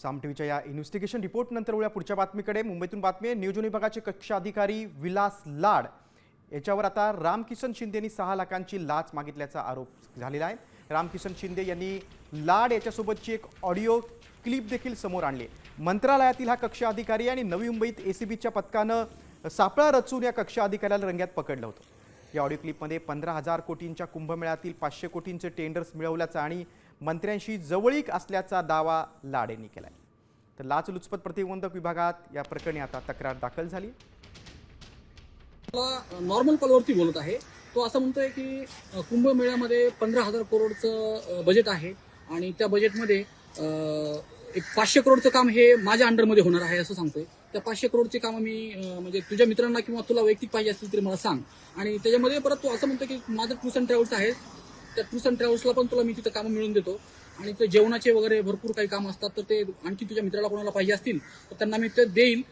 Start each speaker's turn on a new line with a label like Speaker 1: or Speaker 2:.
Speaker 1: साम टीव्हीच्या या investigation report नंतर वळूया पुढच्या बातमीकडे। मुंबईतून बातमी आहे। नियोजन विभागाचे कक्ष अधिकारी विलास लाड याच्यावर आता रामकिसन शिंदे यांनी 6 लाखांची लाच मागितल्याचा आरोप झालेला आहे। रामकिसन शिंदे यांनी लाड याच्यासोबतची एक ऑडिओ क्लिप देखील समोर आणली। मंत्रालयातील हा कक्ष अधिकारी आणि नवी मुंबईत एसीबीच्या पथकानं सापळा रचून या कक्ष अधिकाऱ्याला रंग्यात पकडलं होतं। या ऑडिओ क्लिपमध्ये 15,000 कोटींच्या कुंभमेळ्यातील 500 कोटींचे टेंडर्स मिळवल्याचा आणि मंत्र्यांशी जवळीक असल्याचा दावा लाड यांनी केलाय। तर लाचलुचपत प्रतिबंधक विभागात या प्रकरणी आता तक्रार दाखल झाली।
Speaker 2: नॉर्मल कॉलवरती बोलत आहे। तो असं म्हणतोय की कुंभमेळ्यामध्ये 15,000 करोडचं बजेट आहे आणि त्या बजेटमध्ये एक 500 करोडचं काम हे माझ्या अंडरमध्ये होणार आहे असं सांगतोय। त्या 500 करोडचे काम मी म्हणजे तुझ्या मित्रांना किंवा तुला वैयक्तिक पाहिजे असतील तरी मला सांग। आणि त्याच्यामध्ये परत तो असं म्हणतो की माझं टूर्स अँड ट्रॅव्हल्स आहे, त्या टूर्स अँड ट्रॅव्हल्सला पण तुला मी तिथं कामं मिळवून देतो आणि ते जेवणाचे वगैरे भरपूर काही काम असतात, तर ते आणखी तुझ्या मित्राला कोणाला पाहिजे असतील तर त्यांना मी ते देईल